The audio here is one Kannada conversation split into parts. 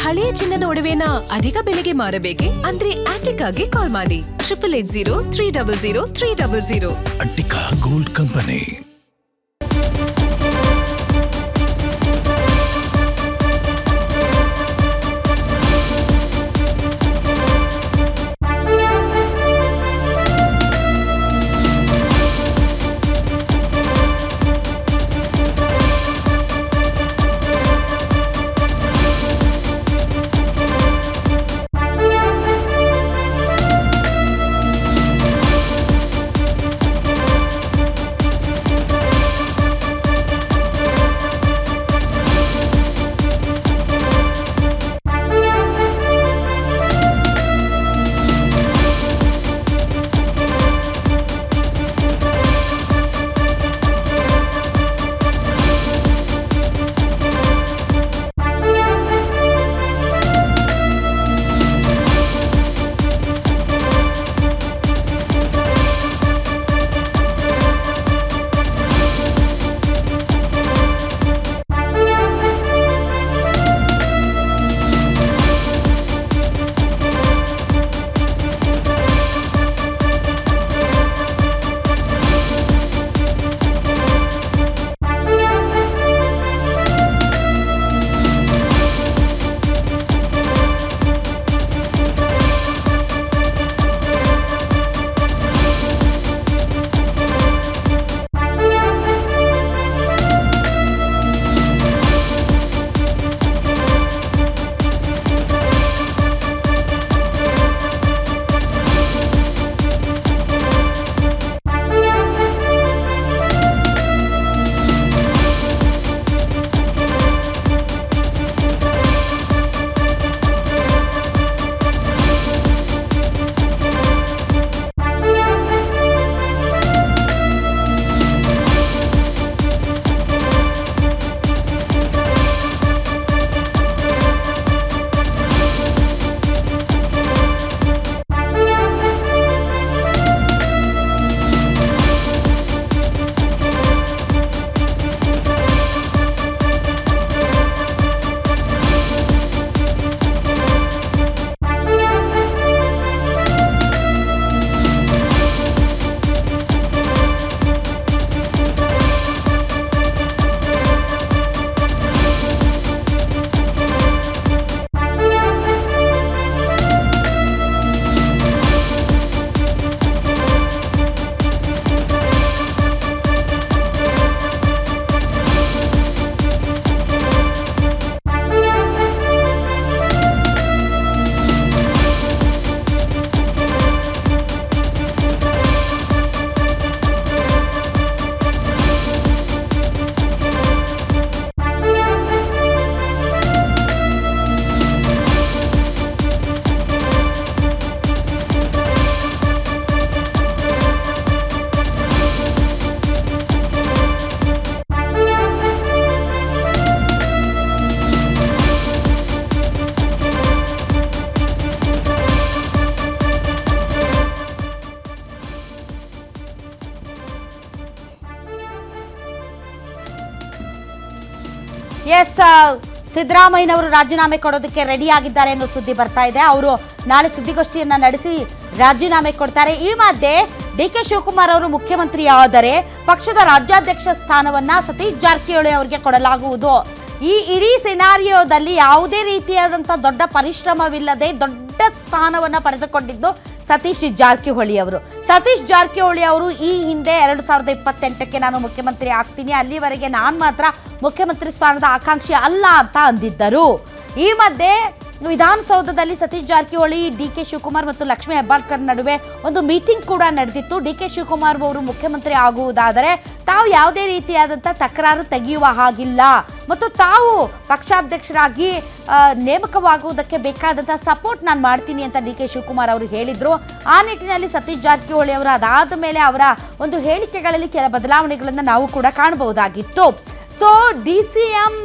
ಹಳೆಯ ಚಿನ್ನದ ಒಡವೆನ ಅಧಿಕ ಬೆಲೆಗೆ ಮಾರಬೇಕೆ? ಅಂದ್ರೆ ಆಟಿಕಾಗೆ ಕಾಲ್ ಮಾಡಿ 8880 ಅಟ್ಟಿಕಾ ಗೋಲ್ಡ್ ಕಂಪನಿ. ಎಸ್ ಸಿದ್ದರಾಮಯ್ಯನವರು ರಾಜೀನಾಮೆ ಕೊಡೋದಕ್ಕೆ ರೆಡಿ ಆಗಿದ್ದಾರೆ ಅನ್ನೋ ಸುದ್ದಿ ಬರ್ತಾ ಇದೆ. ಅವರು ನಾಳೆ ಸುದ್ದಿಗೋಷ್ಠಿಯನ್ನ ನಡೆಸಿ ರಾಜೀನಾಮೆ ಕೊಡ್ತಾರೆ. ಈ ಮಧ್ಯೆ ಡಿಕೆ ಶಿವಕುಮಾರ್ ಅವರು ಮುಖ್ಯಮಂತ್ರಿ ಆದರೆ ಪಕ್ಷದ ರಾಜ್ಯಾಧ್ಯಕ್ಷ ಸ್ಥಾನವನ್ನ ಸತೀಶ್ ಜಾರಕಿಹೊಳಿ ಅವರಿಗೆ ಕೊಡಲಾಗುವುದು. ಈ ಇಡೀ ಸಿನಾರಿಯೋದಲ್ಲಿ ಯಾವುದೇ ರೀತಿಯಾದಂತಹ ದೊಡ್ಡ ಪರಿಶ್ರಮವಿಲ್ಲದೆ ದೊಡ್ಡ ಸ್ಥಾನವನ್ನ ಪಡೆದುಕೊಂಡಿದ್ದು ಸತೀಶ್ ಜಾರಕಿಹೊಳಿ ಅವರು. ಸತೀಶ್ ಜಾರಕಿಹೊಳಿ ಅವರು ಈ ಹಿಂದೆ 2028ಕ್ಕೆ ನಾನು ಮುಖ್ಯಮಂತ್ರಿ ಆಗ್ತೀನಿ, ಅಲ್ಲಿವರೆಗೆ ನಾನು ಮಾತ್ರ ಮುಖ್ಯಮಂತ್ರಿ ಸ್ಥಾನದ ಆಕಾಂಕ್ಷಿ ಅಲ್ಲ ಅಂತ ಅಂದಿದ್ದರು. ಈ ಮಧ್ಯೆ ವಿಧಾನಸೌಧದಲ್ಲಿ ಸತೀಶ್ ಜಾರಕಿಹೊಳಿ, ಡಿಕೆ ಶಿವಕುಮಾರ್ ಮತ್ತು ಲಕ್ಷ್ಮೀ ಹೆಬ್ಬಾಳ್ಕರ್ ನಡುವೆ ಒಂದು ಮೀಟಿಂಗ್ ಕೂಡ ನಡೆದಿತ್ತು. ಡಿಕೆ ಶಿವಕುಮಾರ್ ಅವರು ಮುಖ್ಯಮಂತ್ರಿ ಆಗುವುದಾದರೆ ತಾವು ಯಾವುದೇ ರೀತಿಯಾದಂಥ ತಕರಾರು ತೆಗೆಯುವ ಹಾಗಿಲ್ಲ ಮತ್ತು ತಾವು ಪಕ್ಷಾಧ್ಯಕ್ಷರಾಗಿ ನೇಮಕವಾಗುವುದಕ್ಕೆ ಬೇಕಾದಂಥ ಸಪೋರ್ಟ್ ನಾನು ಮಾಡ್ತೀನಿ ಅಂತ ಡಿಕೆ ಶಿವಕುಮಾರ್ ಅವರು ಹೇಳಿದ್ರು. ಆ ನಿಟ್ಟಿನಲ್ಲಿ ಸತೀಶ್ ಜಾರಕಿಹೊಳಿ ಅವರು ಅದಾದ ಮೇಲೆ ಅವರ ಒಂದು ಹೇಳಿಕೆಗಳಲ್ಲಿ ಕೆಲ ಬದಲಾವಣೆಗಳನ್ನು ನಾವು ಕೂಡ ಕಾಣಬಹುದಾಗಿತ್ತು. ಸೊ DCM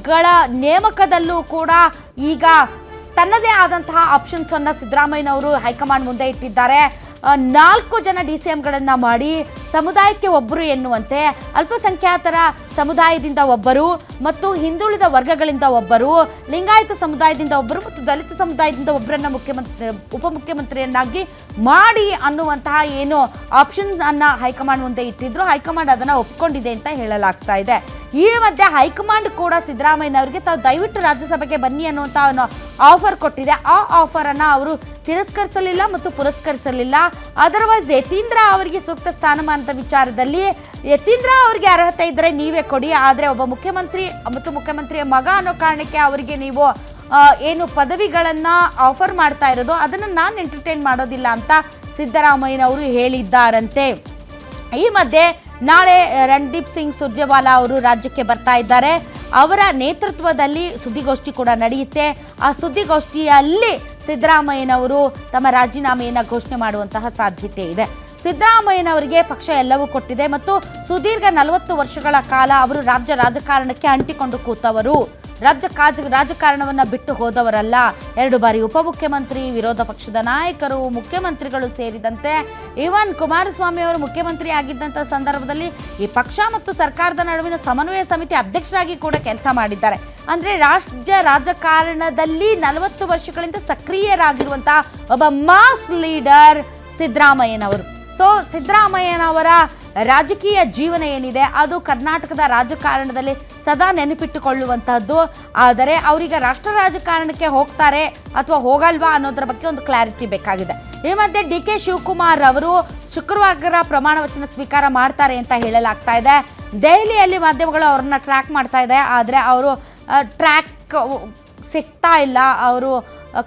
ಗಳ ನೇಮಕದಲ್ಲೂ ಕೂಡ ಈಗ ತನ್ನದೇ ಆದಂತಹ ಆಪ್ಷನ್ಸ್ ಅನ್ನು ಸಿದ್ದರಾಮಯ್ಯನವರು ಹೈಕಮಾಂಡ್ ಮುಂದೆ ಇಟ್ಟಿದ್ದಾರೆ. 4 ಜನ DCMಗಳನ್ನು ಮಾಡಿ ಸಮುದಾಯಕ್ಕೆ ಒಬ್ಬರು ಎನ್ನುವಂತೆ ಅಲ್ಪಸಂಖ್ಯಾತರ ಸಮುದಾಯದಿಂದ ಒಬ್ಬರು ಮತ್ತು ಹಿಂದುಳಿದ ವರ್ಗಗಳಿಂದ ಒಬ್ಬರು, ಲಿಂಗಾಯತ ಸಮುದಾಯದಿಂದ ಒಬ್ಬರು ಮತ್ತು ದಲಿತ ಸಮುದಾಯದಿಂದ ಒಬ್ಬರನ್ನ ಉಪಮುಖ್ಯಮಂತ್ರಿಯನ್ನಾಗಿ ಮಾಡಿ ಅನ್ನುವಂತಹ ಏನು ಆಪ್ಷನ್ ಅನ್ನ ಹೈಕಮಾಂಡ್ ಮುಂದೆ ಇಟ್ಟಿದ್ರು. ಹೈಕಮಾಂಡ್ ಅದನ್ನ ಒಪ್ಕೊಂಡಿದೆ ಅಂತ ಹೇಳಲಾಗ್ತಾ ಇದೆ. ಈ ಮಧ್ಯೆ ಹೈಕಮಾಂಡ್ ಕೂಡ ಸಿದ್ದರಾಮಯ್ಯನವರಿಗೆ ತಾವು ದಯವಿಟ್ಟು ರಾಜ್ಯಸಭೆಗೆ ಬನ್ನಿ ಅನ್ನುವಂಥ ಆಫರ್ ಕೊಟ್ಟಿದೆ. ಆ ಆಫರ್ ಅನ್ನ ಅವರು ತಿರಸ್ಕರಿಸಲಿಲ್ಲ ಮತ್ತು ಪುರಸ್ಕರಿಸಲಿಲ್ಲ. ಅದರ್ವೈಸ್ ಯತೀಂದ್ರ ಅವರಿಗೆ ಸೂಕ್ತ ಸ್ಥಾನಮಾನದ ವಿಚಾರದಲ್ಲಿ ಯತೀಂದ್ರ ಅವರಿಗೆ ಅರ್ಹತೆ ಇದ್ದರೆ ನೀವೇ ಕೊಡಿ, ಆದರೆ ಒಬ್ಬ ಮುಖ್ಯಮಂತ್ರಿ ಮತ್ತು ಮುಖ್ಯಮಂತ್ರಿಯ ಮಗ ಅನ್ನೋ ಕಾರಣಕ್ಕೆ ಅವರಿಗೆ ನೀವು ಏನು ಪದವಿಗಳನ್ನ ಆಫರ್ ಮಾಡ್ತಾ ಇರೋದು ಅದನ್ನು ನಾನು ಎಂಟರ್ಟೈನ್ ಮಾಡೋದಿಲ್ಲ ಅಂತ ಸಿದ್ದರಾಮಯ್ಯನವರು ಹೇಳಿದ್ದಾರಂತೆ. ಈ ಮಧ್ಯೆ ನಾಳೆ ರಣದೀಪ್ ಸಿಂಗ್ ಸುರ್ಜೇವಾಲಾ ಅವರು ರಾಜ್ಯಕ್ಕೆ ಬರ್ತಾ ಇದ್ದಾರೆ. ಅವರ ನೇತೃತ್ವದಲ್ಲಿ ಸುದ್ದಿಗೋಷ್ಠಿ ಕೂಡ ನಡೆಯುತ್ತೆ. ಆ ಸುದ್ದಿಗೋಷ್ಠಿಯಲ್ಲಿ ಸಿದ್ದರಾಮಯ್ಯನವರು ತಮ್ಮ ರಾಜೀನಾಮೆಯನ್ನು ಘೋಷಣೆ ಮಾಡುವಂತಹ ಸಾಧ್ಯತೆ ಇದೆ. ಸಿದ್ದರಾಮಯ್ಯನವರಿಗೆ ಪಕ್ಷ ಎಲ್ಲವೂ ಕೊಟ್ಟಿದೆ ಮತ್ತು ಸುದೀರ್ಘ 40 ವರ್ಷಗಳ ಕಾಲ ಅವರು ರಾಜಕಾರಣಕ್ಕೆ ಅಂಟಿಕೊಂಡು ಕೂತವರು, ರಾಜಕಾರಣವನ್ನು ಬಿಟ್ಟು ಹೋದವರಲ್ಲ. 2 ಬಾರಿ ಉಪಮುಖ್ಯಮಂತ್ರಿ, ವಿರೋಧ ಪಕ್ಷದ ನಾಯಕರು, ಮುಖ್ಯಮಂತ್ರಿಗಳು ಸೇರಿದಂತೆ ಇವನ್ ಕುಮಾರಸ್ವಾಮಿ ಅವರು ಮುಖ್ಯಮಂತ್ರಿ ಆಗಿದ್ದಂಥ ಸಂದರ್ಭದಲ್ಲಿ ಈ ಪಕ್ಷ ಮತ್ತು ಸರ್ಕಾರದ ನಡುವಿನ ಸಮನ್ವಯ ಸಮಿತಿ ಅಧ್ಯಕ್ಷರಾಗಿ ಕೂಡ ಕೆಲಸ ಮಾಡಿದ್ದಾರೆ. ಅಂದರೆ ರಾಜಕಾರಣದಲ್ಲಿ 40 ವರ್ಷಗಳಿಂದ ಸಕ್ರಿಯರಾಗಿರುವಂತಹ ಒಬ್ಬ ಮಾಸ್ ಲೀಡರ್ ಸಿದ್ದರಾಮಯ್ಯನವರು. ಸೊ ಸಿದ್ದರಾಮಯ್ಯನವರ ರಾಜಕೀಯ ಜೀವನ ಏನಿದೆ ಅದು ಕರ್ನಾಟಕದ ರಾಜಕಾರಣದಲ್ಲಿ ಸದಾ ನೆನಪಿಟ್ಟುಕೊಳ್ಳುವಂತಹದ್ದು. ಆದರೆ ಅವರೀಗ ರಾಷ್ಟ್ರ ರಾಜಕಾರಣಕ್ಕೆ ಹೋಗ್ತಾರೆ ಅಥವಾ ಹೋಗಲ್ವಾ ಅನ್ನೋದ್ರ ಬಗ್ಗೆ ಒಂದು ಕ್ಲಾರಿಟಿ ಬೇಕಾಗಿದೆ. ಈ ಮಧ್ಯೆ DK ಶಿವಕುಮಾರ್ ಅವರು ಶುಕ್ರವಾರ ಪ್ರಮಾಣ ವಚನ ಸ್ವೀಕಾರ ಮಾಡ್ತಾರೆ ಅಂತ ಹೇಳಲಾಗ್ತಾ ಇದೆ. ದೆಹಲಿಯಲ್ಲಿ ಮಾಧ್ಯಮಗಳು ಅವ್ರನ್ನ ಟ್ರ್ಯಾಕ್ ಮಾಡ್ತಾ ಇದೆ, ಆದರೆ ಅವರು ಟ್ರ್ಯಾಕ್ ಸಿಗ್ತಾ ಇಲ್ಲ. ಅವರು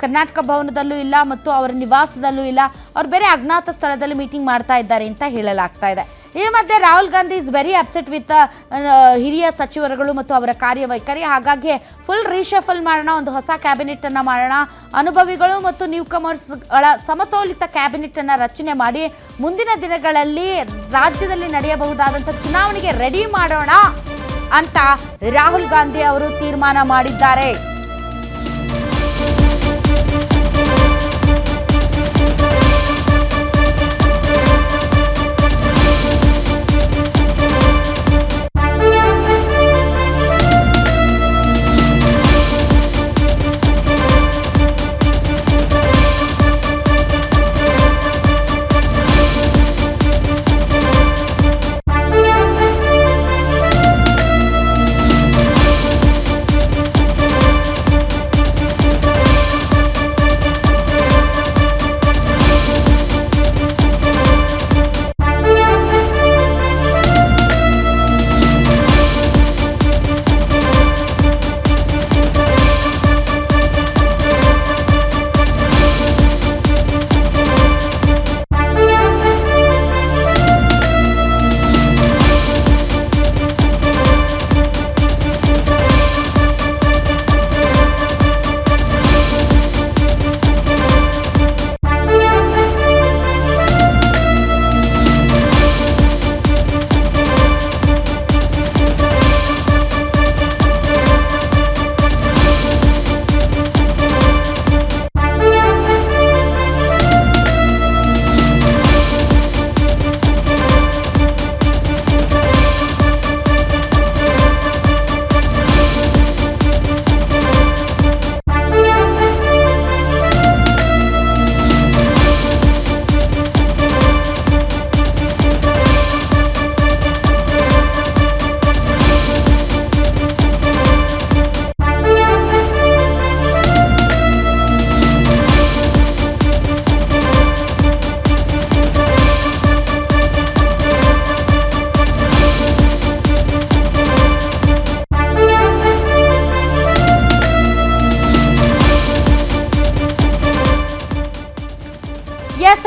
ಕರ್ನಾಟಕ ಭವನದಲ್ಲೂ ಇಲ್ಲ ಮತ್ತು ಅವರ ನಿವಾಸದಲ್ಲೂ ಇಲ್ಲ. ಅವ್ರು ಬೇರೆ ಅಜ್ಞಾತ ಸ್ಥಳದಲ್ಲಿ ಮೀಟಿಂಗ್ ಮಾಡ್ತಾ ಇದ್ದಾರೆ ಅಂತ ಹೇಳಲಾಗ್ತಾ ಇದೆ. ಈ ಮಧ್ಯೆ Rahul Gandhi is very upset with ಹಿರಿಯ ಸಚಿವರುಗಳು ಮತ್ತು ಅವರ ಕಾರ್ಯವೈಖರಿ. ಹಾಗಾಗಿ ಫುಲ್ ರೀಶಫಲ್ ಮಾಡೋಣ, ಒಂದು ಹೊಸ ಕ್ಯಾಬಿನೆಟ್ ಅನ್ನು ಮಾಡೋಣ, ಅನುಭವಿಗಳು ಮತ್ತು ನ್ಯೂ ಕಮರ್ಸ್ಗಳ ಸಮತೋಲಿತ ಕ್ಯಾಬಿನೆಟ್ ಅನ್ನು ರಚನೆ ಮಾಡಿ ಮುಂದಿನ ದಿನಗಳಲ್ಲಿ ರಾಜ್ಯದಲ್ಲಿ ನಡೆಯಬಹುದಾದಂಥ ಚುನಾವಣೆಗೆ ರೆಡಿ ಮಾಡೋಣ ಅಂತ ರಾಹುಲ್ ಗಾಂಧಿ ಅವರು ತೀರ್ಮಾನ ಮಾಡಿದ್ದಾರೆ.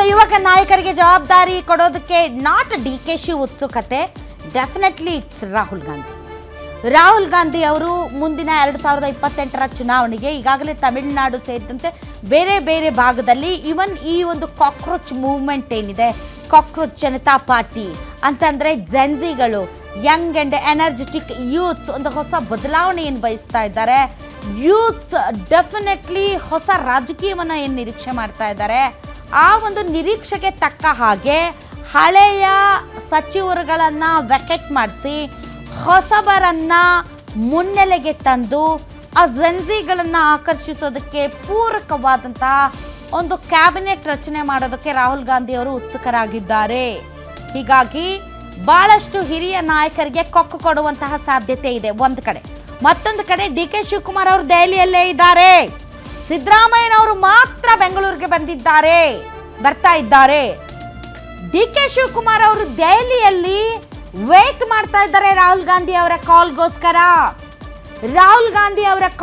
ಯುವಕ ನಾಯಕರಿಗೆ ಜವಾಬ್ದಾರಿ ಕೊಡೋದಕ್ಕೆ ನಾಟ್ DK ಶಿವ್ ಉತ್ಸುಕತೆ, ಡೆಫಿನೆಟ್ಲಿ ಇಟ್ಸ್ ರಾಹುಲ್ ಗಾಂಧಿ ಅವರು ಮುಂದಿನ 2028ರ ಚುನಾವಣೆಗೆ ಈಗಾಗಲೇ ತಮಿಳುನಾಡು ಸೇರಿದಂತೆ ಬೇರೆ ಬೇರೆ ಭಾಗದಲ್ಲಿ ಇವನ್ ಈ ಒಂದು ಕಾಕ್ರೋಚ್ ಮೂವ್ಮೆಂಟ್ ಏನಿದೆ, ಕಾಕ್ರೋಚ್ ಜನತಾ ಪಾರ್ಟಿ ಅಂತಂದರೆ ಜೆನ್ಸಿಗಳು, ಯಂಗ್ ಆ್ಯಂಡ್ ಎನರ್ಜೆಟಿಕ್ ಯೂತ್ಸ್ ಒಂದು ಹೊಸ ಬದಲಾವಣೆಯನ್ನು ಬಯಸ್ತಾ ಇದ್ದಾರೆ. ಯೂತ್ಸ್ ಡೆಫಿನೆಟ್ಲಿ ಹೊಸ ರಾಜಕೀಯವನ್ನು ಏನು ನಿರೀಕ್ಷೆ ಮಾಡ್ತಾ ಇದ್ದಾರೆ, ಆ ಒಂದು ನಿರೀಕ್ಷೆಗೆ ತಕ್ಕ ಹಾಗೆ ಹಳೆಯ ಸಚಿವರುಗಳನ್ನು ವೆಕೆಟ್ ಮಾಡಿಸಿ ಹೊಸಬರನ್ನ ಮುನ್ನೆಲೆಗೆ ತಂದು ಆ ಜೆನ್ಸಿಗಳನ್ನು ಆಕರ್ಷಿಸೋದಕ್ಕೆ ಪೂರಕವಾದಂತಹ ಒಂದು ಕ್ಯಾಬಿನೆಟ್ ರಚನೆ ಮಾಡೋದಕ್ಕೆ ರಾಹುಲ್ ಗಾಂಧಿ ಅವರು ಉತ್ಸುಕರಾಗಿದ್ದಾರೆ. ಹೀಗಾಗಿ ಬಹಳಷ್ಟು ಹಿರಿಯ ನಾಯಕರಿಗೆ ಕೊಕ್ಕು ಕೊಡುವಂತಹ ಸಾಧ್ಯತೆ ಇದೆ ಒಂದು ಕಡೆ. ಮತ್ತೊಂದು ಕಡೆ ಡಿ.ಕೆ. ಶಿವಕುಮಾರ್ ಅವರು ದೆಹಲಿಯಲ್ಲೇ ಇದ್ದಾರೆ. ಸಿದ್ದರಾಮಯ್ಯನವರು ಮಾತ್ರ ಬೆಂಗಳೂರಿಗೆ ಬರ್ತಾ ಇದ್ದಾರೆ. ಡಿ.ಕೆ. ಶಿವಕುಮಾರ್ ಅವರು ದೆಹಲಿಯಲ್ಲಿ ವೇಟ್ ಮಾಡ್ತಾ ಇದ್ದಾರೆ ರಾಹುಲ್ ಗಾಂಧಿ ಅವರ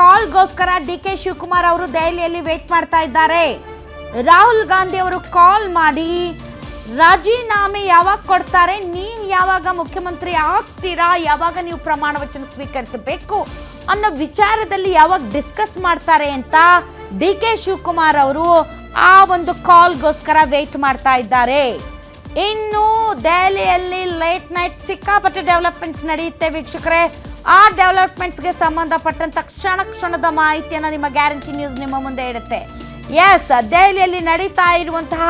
ಕಾಲ್ಗೋಸ್ಕರ ಡಿ.ಕೆ. ಶಿವಕುಮಾರ್ ಅವರು ದೆಹಲಿಯಲ್ಲಿ ವೇಟ್ ಮಾಡ್ತಾ ಇದ್ದಾರೆ. ರಾಹುಲ್ ಗಾಂಧಿ ಅವರು ಕಾಲ್ ಮಾಡಿ ರಾಜೀನಾಮೆ ಯಾವಾಗ ಕೊಡ್ತಾರೆ, ನೀವು ಯಾವಾಗ ಮುಖ್ಯಮಂತ್ರಿ ಆಗ್ತೀರಾ, ಯಾವಾಗ ನೀವು ಪ್ರಮಾಣ ವಚನ ಸ್ವೀಕರಿಸಬೇಕು ಅನ್ನೋ ವಿಚಾರದಲ್ಲಿ ಯಾವಾಗ ಡಿಸ್ಕಸ್ ಮಾಡ್ತಾರೆ ಅಂತ ಡಿ.ಕೆ. ಶಿವಕುಮಾರ್ ಅವರು ಆ ಒಂದು ಕಾಲ್ಗೋಸ್ಕರ ವೇಟ್ ಮಾಡ್ತಾ ಇದ್ದಾರೆ. ಇನ್ನು ದೆಹಲಿಯಲ್ಲಿ ಲೇಟ್ ನೈಟ್ ಸಿಕ್ಕಾಪಟ್ಟೆ ಡೆವಲಪ್ಮೆಂಟ್ಸ್ ನಡೆಯುತ್ತೆ ವೀಕ್ಷಕರೇ. ಆ ಡೆವಲಪ್ಮೆಂಟ್ಸ್ಗೆ ಸಂಬಂಧಪಟ್ಟಂತ ಕ್ಷಣದ ಮಾಹಿತಿಯನ್ನು ನಿಮ್ಮ ಗ್ಯಾರಂಟಿ ನ್ಯೂಸ್ ನಿಮ್ಮ ಮುಂದೆ ಇಡುತ್ತೆ. ಎಸ್, ದೆಹಲಿಯಲ್ಲಿ ನಡೀತಾ ಇರುವಂತಹ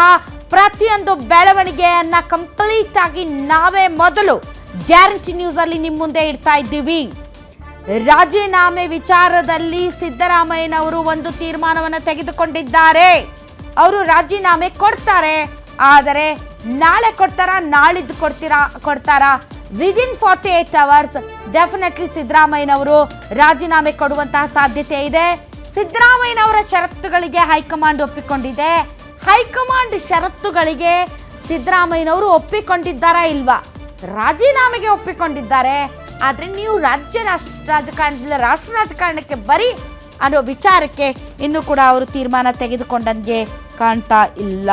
ಪ್ರತಿಯೊಂದು ಬೆಳವಣಿಗೆಯನ್ನ ಕಂಪ್ಲೀಟ್ ಆಗಿ ನಾವೇ ಮೊದಲು ಗ್ಯಾರಂಟಿ ನ್ಯೂಸ್ ಅಲ್ಲಿ ನಿಮ್ಮ ಮುಂದೆ ಇಡ್ತಾ ಇದ್ದೀವಿ. ರಾಜೀನಾಮೆ ವಿಚಾರದಲ್ಲಿ ಸಿದ್ದರಾಮಯ್ಯನವರು ಒಂದು ತೀರ್ಮಾನವನ್ನು ತೆಗೆದುಕೊಂಡಿದ್ದಾರೆ. ಅವರು ರಾಜೀನಾಮೆ ಕೊಡ್ತಾರೆ, ಆದರೆ ನಾಳೆ ಕೊಡ್ತಾರಾ ನಾಳಿದ್ದು ಕೊಡ್ತಾರಾ ವಿದಿನ್ 48 hours ಡೆಫಿನೆಟ್ಲಿ ಸಿದ್ದರಾಮಯ್ಯನವರು ರಾಜೀನಾಮೆ ಕೊಡುವಂತಹ ಸಾಧ್ಯತೆ ಇದೆ. ಸಿದ್ದರಾಮಯ್ಯನವರ ಷರತ್ತುಗಳಿಗೆ ಹೈಕಮಾಂಡ್ ಒಪ್ಪಿಕೊಂಡಿದೆ. ಹೈಕಮಾಂಡ್ ಷರತ್ತುಗಳಿಗೆ ಸಿದ್ದರಾಮಯ್ಯನವರು ಒಪ್ಪಿಕೊಂಡಿದ್ದಾರಾ ಇಲ್ವಾ? ರಾಜೀನಾಮೆಗೆ ಒಪ್ಪಿಕೊಂಡಿದ್ದಾರೆ, ಆದರೆ ನೀವು ರಾಷ್ಟ್ರ ರಾಜಕಾರಣಕ್ಕೆ ಬರೀ ಅನ್ನೋ ವಿಚಾರಕ್ಕೆ ಇನ್ನೂ ಕೂಡ ಅವರು ತೀರ್ಮಾನ ತೆಗೆದುಕೊಂಡಂಗೆ ಕಾಣ್ತಾ ಇಲ್ಲ.